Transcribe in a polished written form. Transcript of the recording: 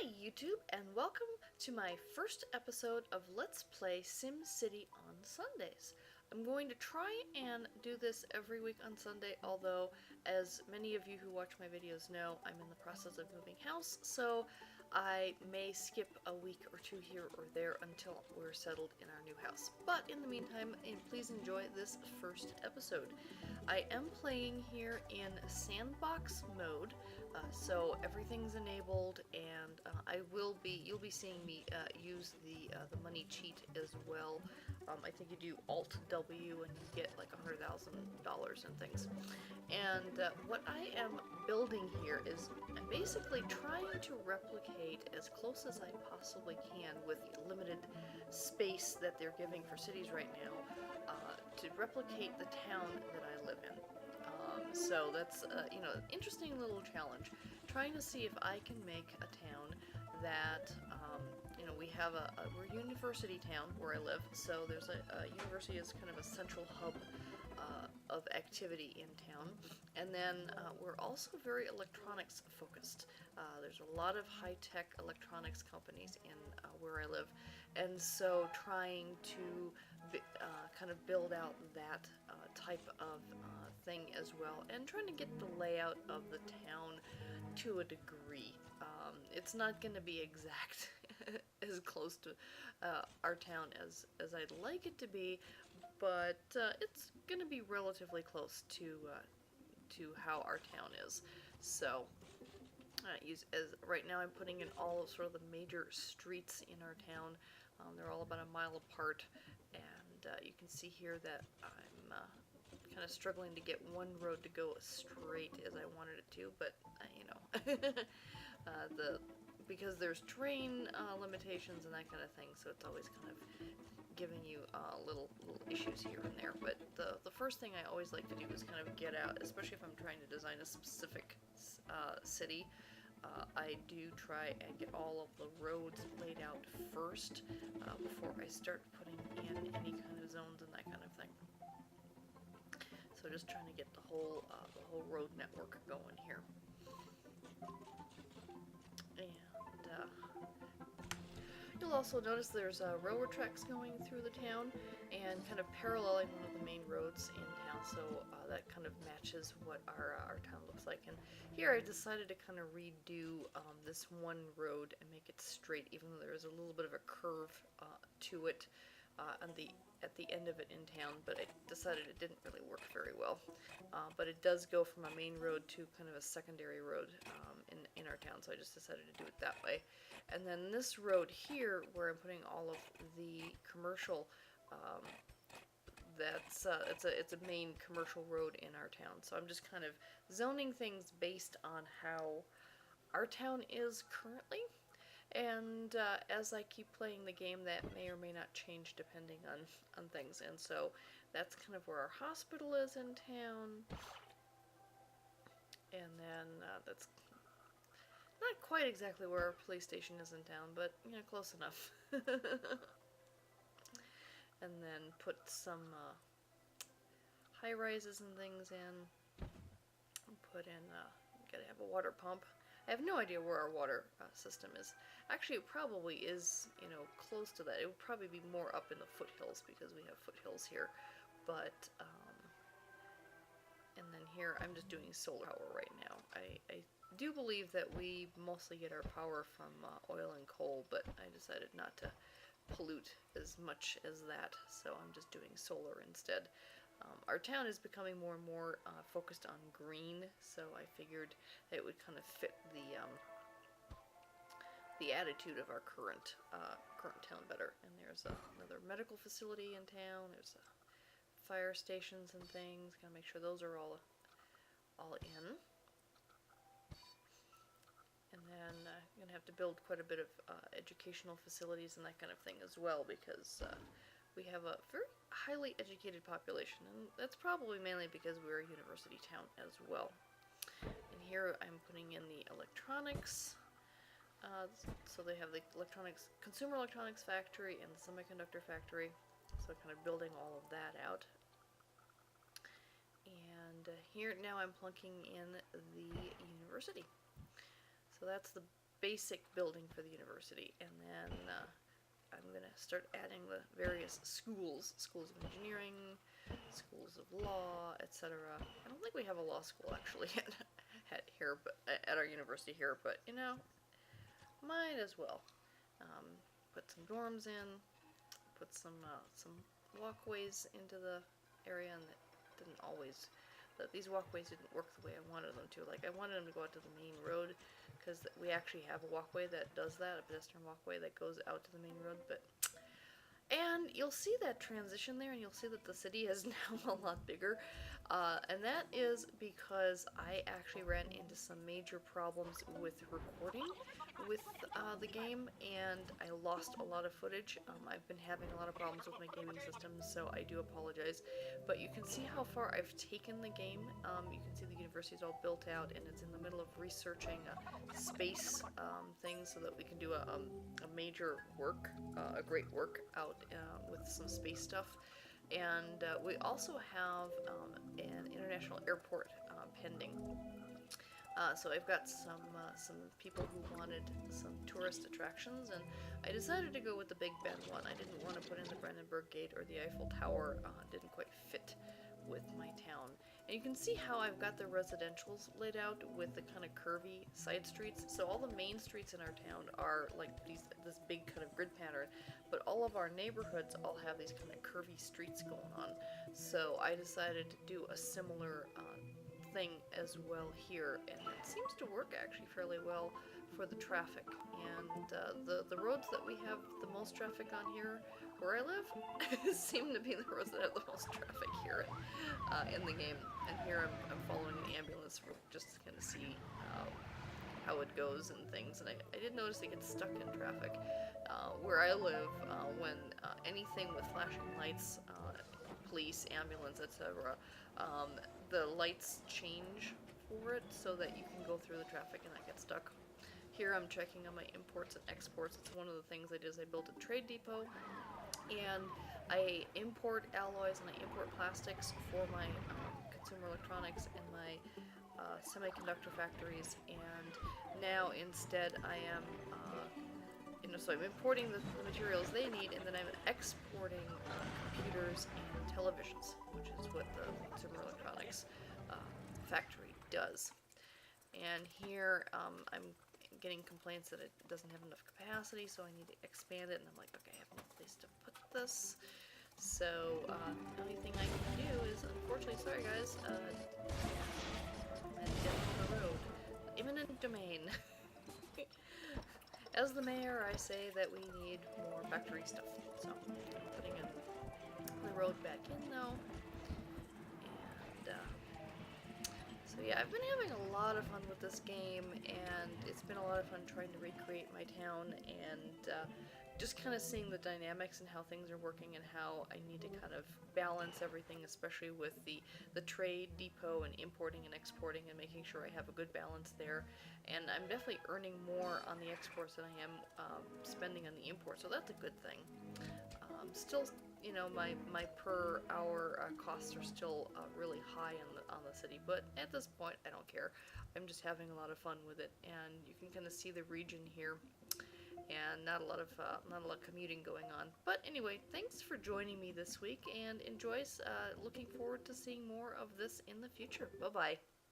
Hi YouTube, and welcome to my first episode of Let's Play SimCity on Sundays. I'm going to try and do this every week on Sunday, although as many of you who watch my videos know, I'm in the process of moving house, so I may skip a week or two here or there until we're settled in our new house. But in the meantime, please enjoy this first episode. I am playing here in Sandbox mode, so everything's enabled, and you'll be seeing me use the money cheat as well. I think you do Alt W and you get like $100,000 and things. And what I am building here is I'm basically trying to replicate as close as I possibly can with limited space that they're giving for cities right now, to replicate the town that I live in. So that's, an interesting little challenge. Trying to see if I can make a town that, we have we're a university town where I live, so there's a university is kind of a central hub of activity in town. And then we're also very electronics focused. There's a lot of high-tech electronics companies in where I live, and so trying to kind of build out that type of thing as well, and trying to get the layout of the town to a degree. It's not going to be exact as close to our town as I'd like it to be, but it's going to be relatively close to how our town is. So right now I'm putting in all of sort of the major streets in our town. They're all about a mile apart, and you can see here that I'm kind of struggling to get one road to go as straight as I wanted it to, but because there's terrain limitations and that kind of thing, so it's always kind of giving you little issues here and there. But the first thing I always like to do is kind of get out, especially if I'm trying to design a specific city. I do try and get all of the roads laid out first before I start putting in any kind of zones and that kind of thing. So just trying to get the whole road network going here. And you'll also notice there's railroad tracks going through the town and kind of paralleling one of the main roads in town, so that kind of matches what our town looks like. And here I decided to kind of redo this one road and make it straight, even though there is a little bit of a curve to it at the end of it in town, but I decided it didn't really work very well. But it does go from a main road to kind of a secondary road in our town, so I just decided to do it that way. And then this road here, where I'm putting all of the commercial, it's a main commercial road in our town. So I'm just kind of zoning things based on how our town is currently. And as I keep playing the game, that may or may not change depending on things. And so that's kind of where our hospital is in town. And then that's not quite exactly where our police station is in town, but close enough. And then put some high rises and things in. Put in, gotta have a water pump. I have no idea where our water system is. Actually, it probably is, close to that. It would probably be more up in the foothills because we have foothills here. But, and then here I'm just doing solar power right now. I do believe that we mostly get our power from oil and coal, but I decided not to pollute as much as that, so I'm just doing solar instead. Our town is becoming more and more focused on green, so I figured that it would kind of fit the attitude of our current town better. And there's another medical facility in town. There's fire stations and things. Gotta make sure those are all in. And then I'm gonna have to build quite a bit of educational facilities and that kind of thing as well, because we have a very highly educated population, and that's probably mainly because we're a university town as well. And here I'm putting in the electronics. So they have the consumer electronics factory and the semiconductor factory. So kind of building all of that out. And here now I'm plunking in the university. So that's the basic building for the university, and then I'm going to start adding the various schools of engineering, schools of law, etc. I don't think we have a law school actually at our university here, but you know, might as well. Put some dorms in, put some walkways into the area, and these walkways didn't work the way I wanted them to. Like, I wanted them to go out to the main road, because we actually have a walkway that does that, a pedestrian walkway that goes out to the main road, and you'll see that transition there, and you'll see that the city is now a lot bigger, and that is because I actually ran into some major problems with recording with the game, and I lost a lot of footage. I've been having a lot of problems with my gaming system, so I do apologize, but you can see how far I've taken the game. You can see the university is all built out, and it's in the middle of researching space things so that we can do a major work, a great work out with some space stuff. And we also have an international airport pending. So I've got some people who wanted some tourist attractions, and I decided to go with the Big Ben one. I didn't want to put in the Brandenburg Gate or the Eiffel Tower. Didn't quite fit with my town. And you can see how I've got the residentials laid out with the kind of curvy side streets. So all the main streets in our town are like this big kind of grid pattern, but all of our neighborhoods all have these kind of curvy streets going on. So I decided to do a similar thing as well here, and it seems to work actually fairly well for the traffic. And the roads that we have the most traffic on here where I live seem to be the roads that have the most traffic here in the game. And here I'm following an ambulance just to kind of see how it goes and things. And I did notice it gets stuck in traffic. Where I live, when anything with flashing lights, police, ambulance, etc., the lights change for it so that you can go through the traffic and not get stuck. Here I'm checking on my imports and exports. It's one of the things I did is I built a trade depot, and I import alloys and I import plastics for my consumer electronics and my semiconductor factories, and now instead I am so I'm importing the materials they need, and then I'm exporting computers and televisions, which is what the consumer electronics factory does. And here I'm getting complaints that it doesn't have enough capacity, so I need to expand it, and I'm like, okay, I have no place to put this. So the only thing I can do is, unfortunately, sorry guys, and get on the road. Eminent domain. As the mayor, I say that we need more factory stuff. So I'm putting the road back in now. And so yeah, I've been having a lot of fun with this game, and it's been a lot of fun trying to recreate my town and just kind of seeing the dynamics and how things are working and how I need to kind of balance everything, especially with the trade depot and importing and exporting and making sure I have a good balance there. And I'm definitely earning more on the exports than I am spending on the imports, so that's a good thing. Still, you know, my per hour costs are still really high on the city, but at this point I don't care. I'm just having a lot of fun with it, and you can kind of see the region here. And not a lot of commuting going on. But anyway, thanks for joining me this week, and enjoy. Looking forward to seeing more of this in the future. Bye bye.